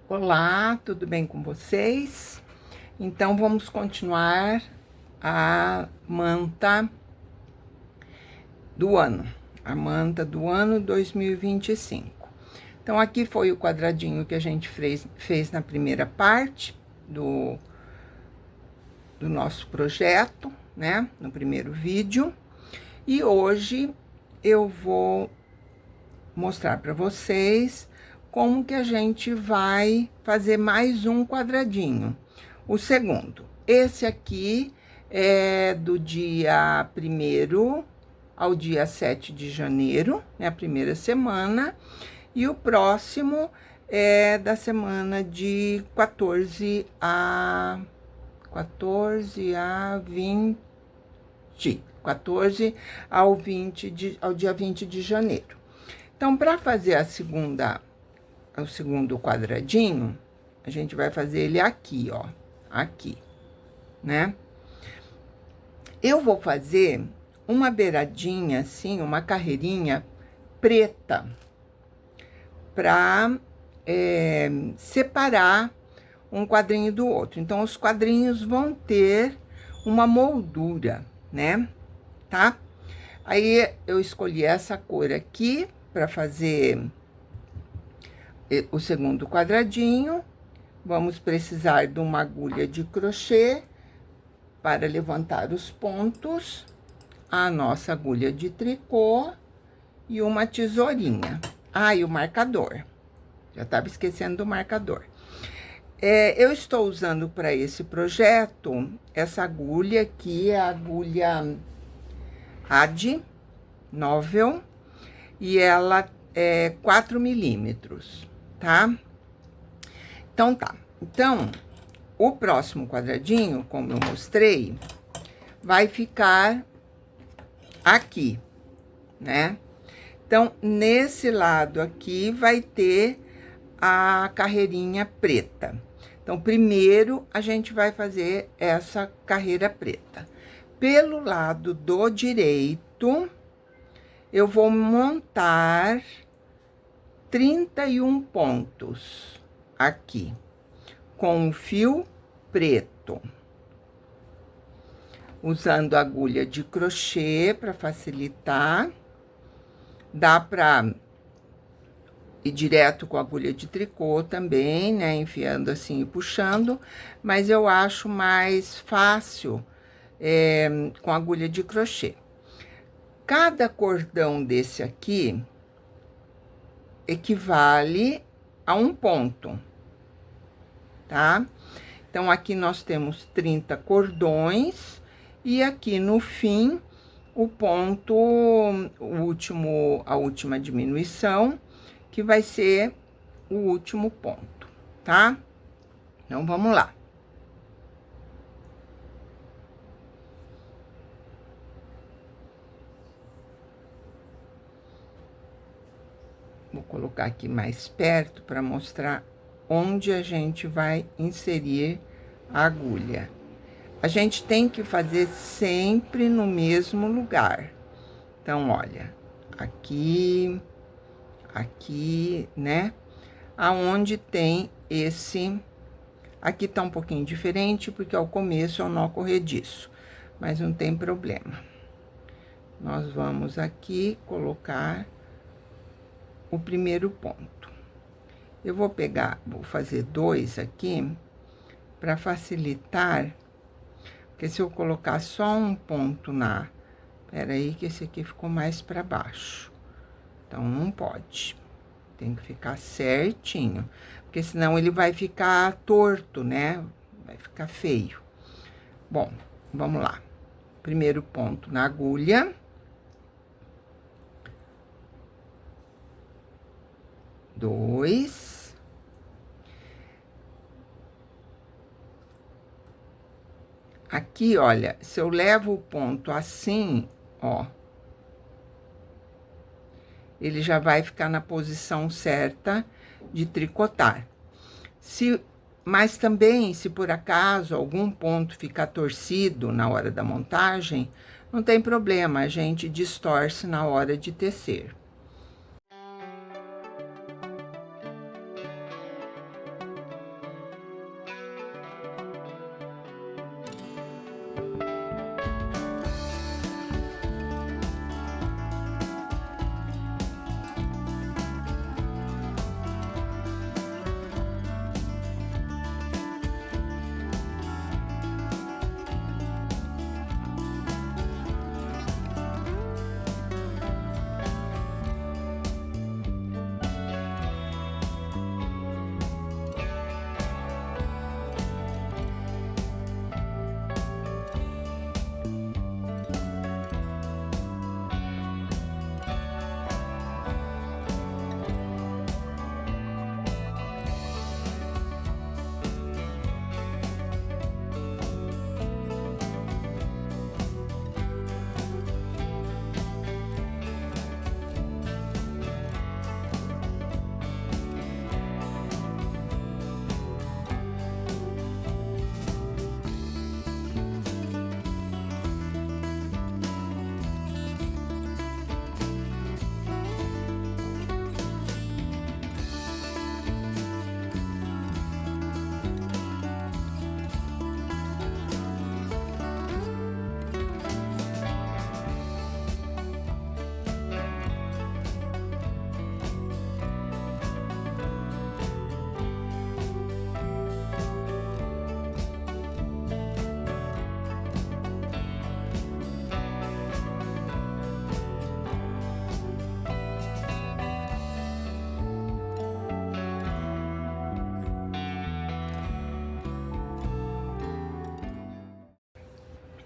Olá, tudo bem com vocês? Então, vamos continuar a manta do ano, a manta do ano 2025. Então, aqui foi o quadradinho que a gente fez na primeira parte do nosso projeto, né? No primeiro vídeo. E hoje eu vou mostrar para vocês como que a gente vai fazer mais um quadradinho. O segundo, esse aqui é do dia 1º ao dia 7 de janeiro, né, a primeira semana, e o próximo é da semana de 14 a 20, 14 ao dia 20 de janeiro. Então, para fazer o segundo quadradinho, a gente vai fazer ele aqui, ó, aqui, né? Eu vou fazer uma beiradinha, assim, uma carreirinha preta, para separar um quadrinho do outro. Então, os quadrinhos vão ter uma moldura, né? Tá? Aí, eu escolhi essa cor aqui, para fazer o segundo quadradinho. Vamos precisar de uma agulha de crochê para levantar os pontos, a nossa agulha de tricô e uma tesourinha. Ah, e o marcador. Já estava esquecendo do marcador. Eu estou usando para esse projeto essa agulha aqui, a agulha AD Novel, e ela é 4 milímetros, tá? Então, tá. Então, o próximo quadradinho, como eu mostrei, vai ficar aqui, né? Então, nesse lado aqui vai ter a carreirinha preta. Então, primeiro a gente vai fazer essa carreira preta. Pelo lado do direito, eu vou montar 31 pontos aqui, com o fio preto. Usando agulha de crochê para facilitar. Dá para ir direto com a agulha de tricô também, né? Enfiando assim e puxando, mas eu acho mais fácil com agulha de crochê. Cada cordão desse aqui equivale a um ponto, tá? Então, aqui nós temos 30 cordões e aqui no fim, o ponto, a última diminuição, que vai ser o último ponto, tá? Então, vamos lá. Vou colocar aqui mais perto para mostrar onde a gente vai inserir a agulha. A gente tem que fazer sempre no mesmo lugar. Então, olha, aqui, aqui, né? Aonde tem esse... Aqui tá um pouquinho diferente, porque ao começo é o nó corrediço, mas não tem problema. Nós vamos aqui colocar o primeiro ponto. Eu vou fazer 2 aqui, para facilitar, porque se eu colocar só um ponto peraí, que esse aqui ficou mais para baixo. Então, não pode. Tem que ficar certinho, porque senão ele vai ficar torto, né? Vai ficar feio. Bom, vamos lá. Primeiro ponto na agulha. 2. Aqui, olha, se eu levo o ponto assim, ó, ele já vai ficar na posição certa de tricotar. Mas também, se por acaso algum ponto ficar torcido na hora da montagem, não tem problema, a gente distorce na hora de tecer.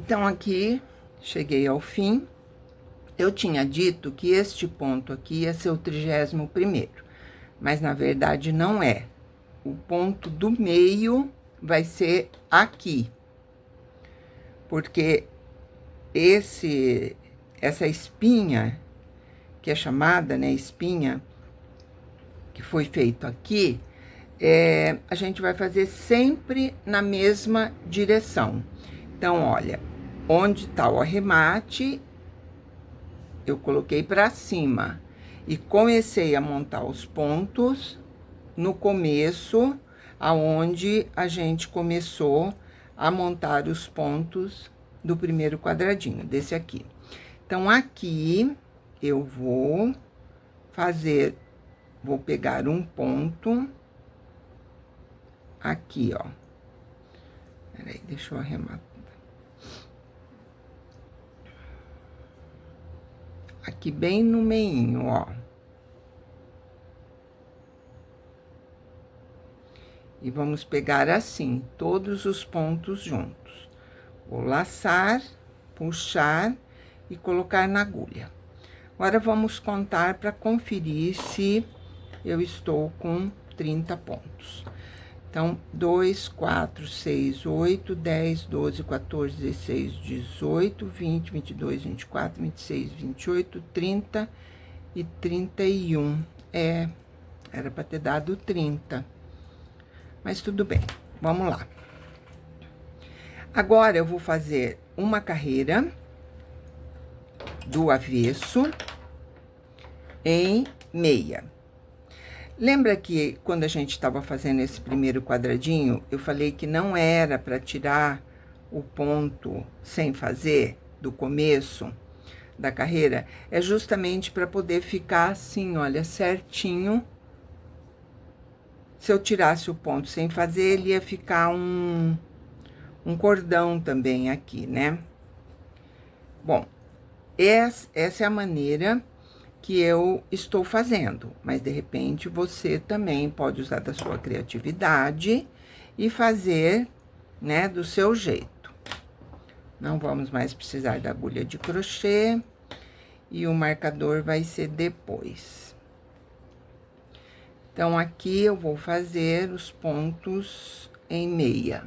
Então, aqui, cheguei ao fim. Eu tinha dito que este ponto aqui ia ser o 31º, mas na verdade não é. O ponto do meio vai ser aqui, porque essa espinha, que é chamada, né, espinha, que foi feito aqui, a gente vai fazer sempre na mesma direção. Então, olha, onde tá o arremate, eu coloquei para cima e comecei a montar os pontos no começo, aonde a gente começou a montar os pontos do primeiro quadradinho, desse aqui. Então, aqui eu vou pegar um ponto aqui, ó. Peraí, deixa eu arrematar. Aqui bem no meinho, ó. E vamos pegar assim, todos os pontos juntos. Vou laçar, puxar e colocar na agulha. Agora, vamos contar para conferir se eu estou com 30 pontos. Então, 2, 4, 6, 8, 10, 12, 14, 16, 18, 20, 22, 24, 26, 28, 30 e 31. Era para ter dado 30. Mas tudo bem, vamos lá. Agora, eu vou fazer uma carreira do avesso em meia. Lembra que quando a gente estava fazendo esse primeiro quadradinho, eu falei que não era para tirar o ponto sem fazer do começo da carreira? É justamente para poder ficar assim, olha, certinho. Se eu tirasse o ponto sem fazer, ele ia ficar um cordão também aqui, né? Bom, essa é a maneira que eu estou fazendo, mas de repente você também pode usar da sua criatividade e fazer, né, do seu jeito. Não vamos mais precisar da agulha de crochê e o marcador vai ser depois. Então, aqui eu vou fazer os pontos em meia.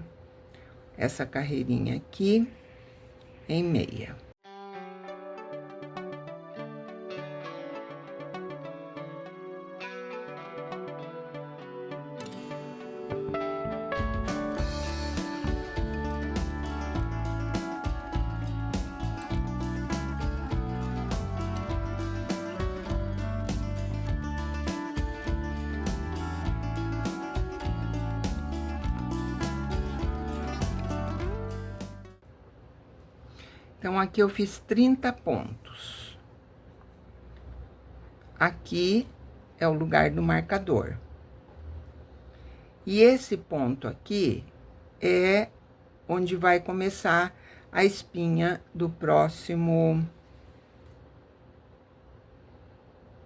Essa carreirinha aqui em meia. Então, aqui eu fiz 30 pontos. Aqui é o lugar do marcador. E esse ponto aqui é onde vai começar a espinha do próximo...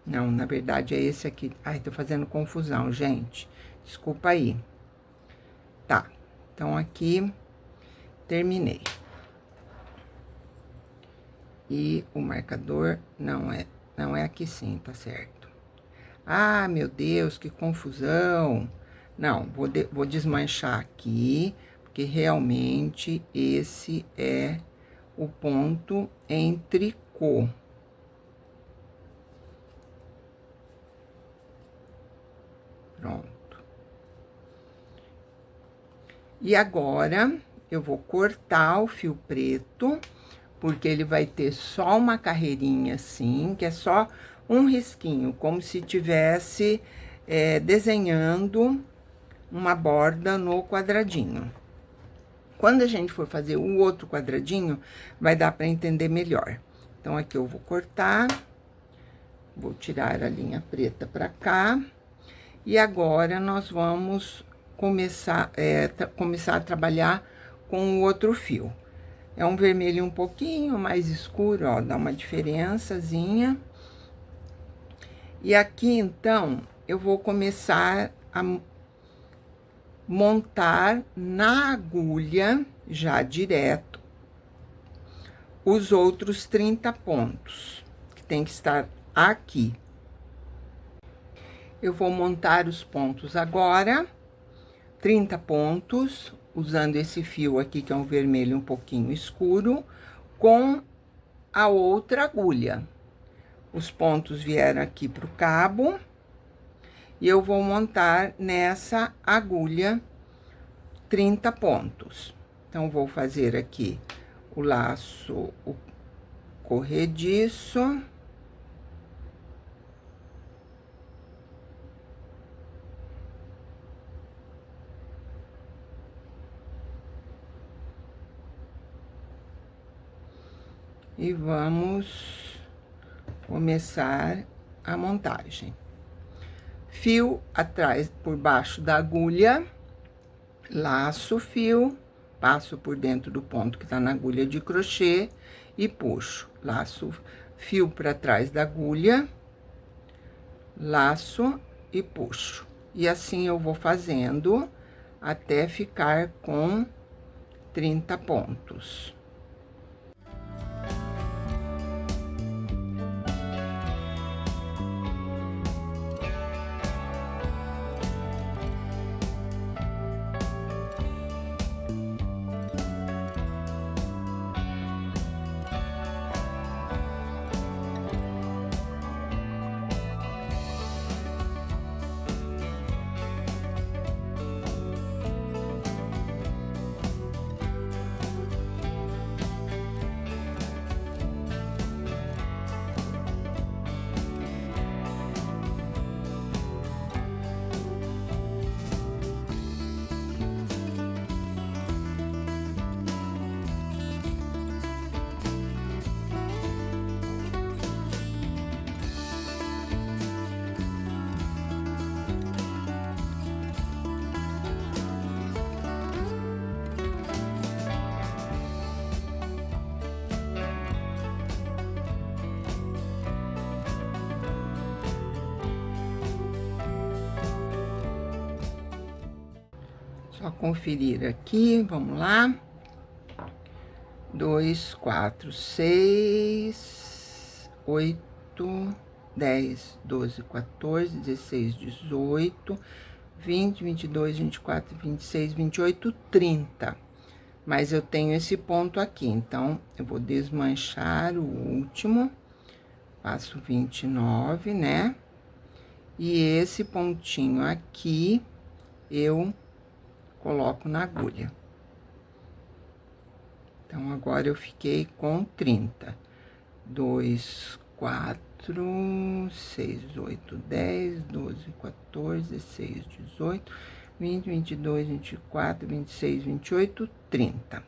Não, na verdade é esse aqui. Ai, tô fazendo confusão, gente. Desculpa aí. Tá, então aqui terminei. E o marcador não é aqui sim, tá certo. Ah, meu Deus, que confusão. Não, vou desmanchar aqui, porque realmente esse é o ponto em tricô. Pronto. E agora, eu vou cortar o fio preto, porque ele vai ter só uma carreirinha assim, que é só um risquinho, como se tivesse desenhando uma borda no quadradinho. Quando a gente for fazer o outro quadradinho, vai dar para entender melhor. Então, aqui eu vou cortar, vou tirar a linha preta para cá, e agora nós vamos começar a trabalhar com o outro fio. É um vermelho um pouquinho mais escuro, ó, dá uma diferençazinha. E aqui, então, eu vou começar a montar na agulha, já direto, os outros 30 pontos, que tem que estar aqui. Eu vou montar os pontos agora, 30 pontos, usando esse fio aqui, que é um vermelho um pouquinho escuro, com a outra agulha. Os pontos vieram aqui pro cabo, e eu vou montar nessa agulha 30 pontos. Então, vou fazer aqui o laço corrediço. E vamos começar a montagem. Fio atrás, por baixo da agulha, laço o fio, passo por dentro do ponto que tá na agulha de crochê e puxo. Laço fio para trás da agulha, laço e puxo. E assim eu vou fazendo até ficar com 30 pontos. Só conferir aqui, vamos lá. 2, 4, 6, 8, 10, 12, 14, 16, 18, 20, 22, 24, 26, 28, 30. Mas eu tenho esse ponto aqui, então, eu vou desmanchar o último. Faço 29, né? E esse pontinho aqui, eu coloco na agulha. Então, agora eu fiquei com 30. 2, 4, 6, 8, 10, 12, 14, 16, 18, 20, 22, 24, 26, 28, 30.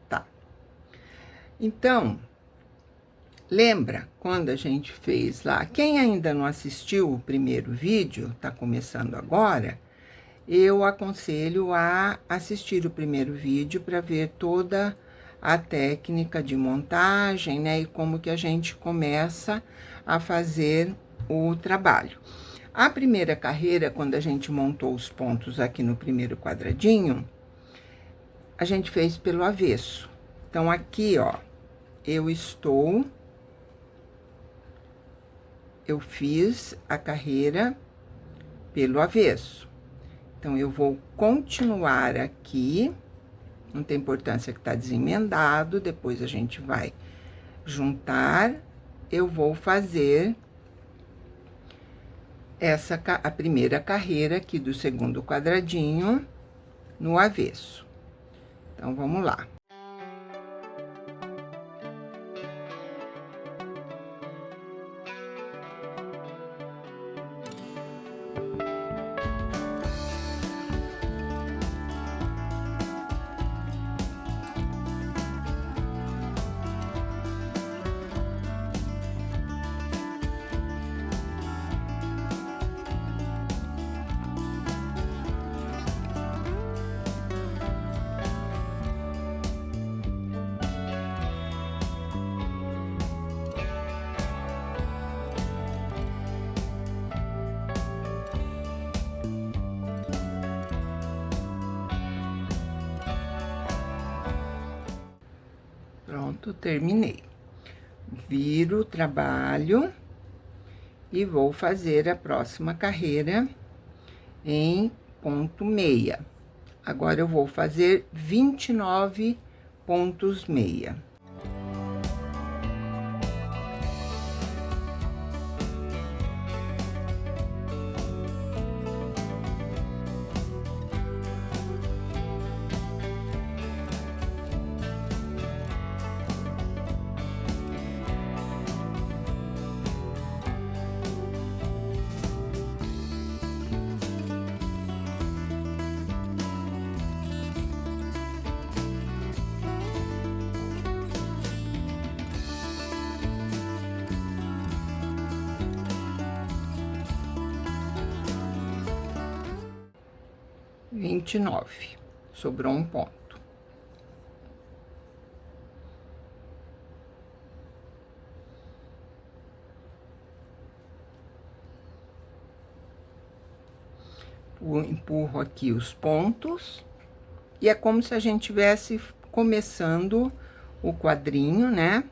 Tá. Então, lembra quando a gente fez lá? Quem ainda não assistiu o primeiro vídeo, tá começando agora, eu aconselho a assistir o primeiro vídeo para ver toda a técnica de montagem, né? E como que a gente começa a fazer o trabalho. A primeira carreira, quando a gente montou os pontos aqui no primeiro quadradinho, a gente fez pelo avesso. Então, aqui, ó, eu fiz a carreira pelo avesso. Então, eu vou continuar aqui, não tem importância que tá desemendado, depois a gente vai juntar, eu vou fazer a primeira carreira aqui do segundo quadradinho no avesso. Então, vamos lá. Pronto, terminei. viro o trabalho e vou fazer a próxima carreira em ponto meia. Agora, eu vou fazer 29 pontos meia. Vinte e nove, sobrou um ponto. Empurro aqui os pontos, e é como se a gente tivesse começando o quadrinho, né?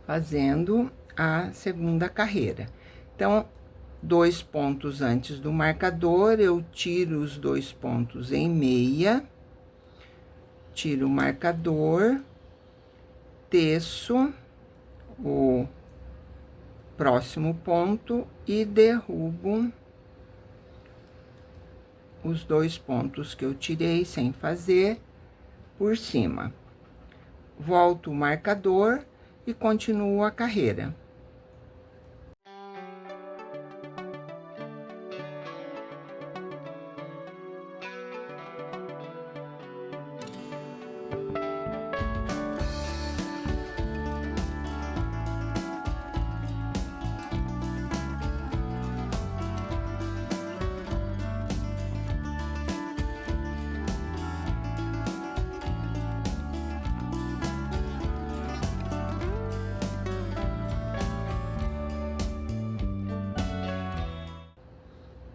Fazendo a segunda carreira. Então, 2 pontos antes do marcador, eu tiro os 2 pontos em meia, tiro o marcador, teço o próximo ponto e derrubo os 2 pontos que eu tirei sem fazer por cima. Volto o marcador e continuo a carreira.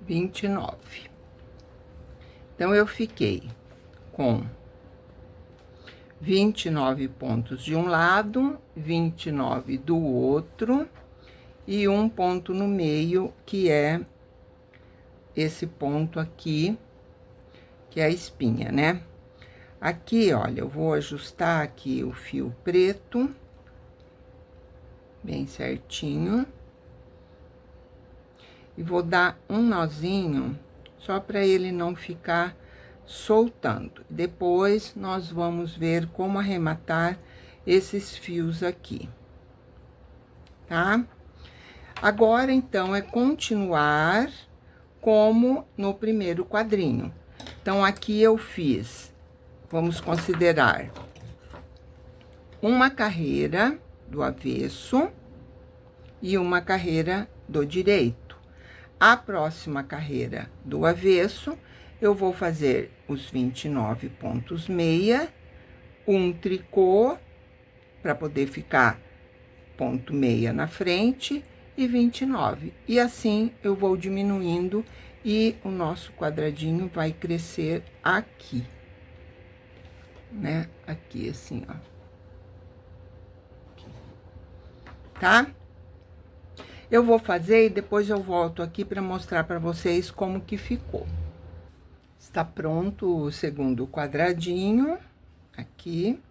Vinte e nove. Então, eu fiquei com 29 pontos de um lado, 29 do outro, e um ponto no meio, que é esse ponto aqui, que é a espinha, né? Aqui, olha, eu vou ajustar aqui o fio preto, bem certinho. E vou dar um nozinho, só para ele não ficar soltando. Depois, nós vamos ver como arrematar esses fios aqui, tá? Agora, então, é continuar como no primeiro quadrinho. Então, aqui eu fiz, vamos considerar, uma carreira do avesso e uma carreira do direito. A próxima carreira do avesso, eu vou fazer os 29 pontos meia, um tricô, para poder ficar ponto meia na frente, e 29. E assim, eu vou diminuindo, e o nosso quadradinho vai crescer aqui, né? Aqui, assim, ó. Aqui. Tá? Eu vou fazer e depois eu volto aqui para mostrar para vocês como que ficou. Está pronto o segundo quadradinho, aqui.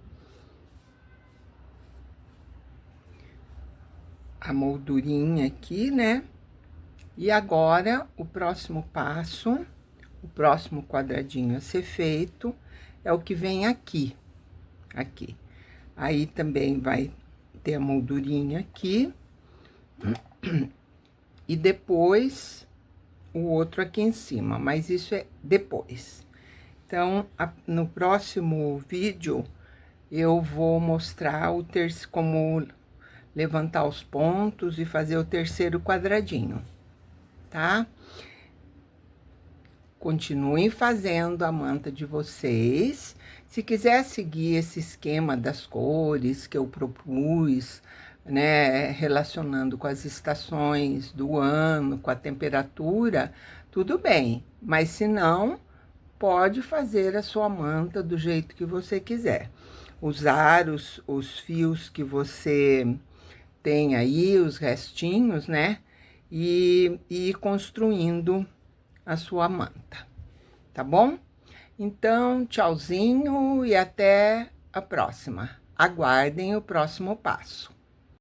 A moldurinha aqui, né? E agora, o próximo passo, o próximo quadradinho a ser feito, é o que vem aqui, aqui. Aí, também vai ter a moldurinha aqui. E depois, o outro aqui em cima, mas isso é depois. Então, no próximo vídeo, eu vou mostrar como levantar os pontos e fazer o terceiro quadradinho, tá? Continuem fazendo a manta de vocês. Se quiser seguir esse esquema das cores que eu propus, né, relacionando com as estações do ano, com a temperatura, tudo bem. Mas se não, pode fazer a sua manta do jeito que você quiser. usar os fios que você tem aí, os restinhos, né? E ir construindo a sua manta, tá bom? Então, tchauzinho e até a próxima. Aguardem o próximo passo.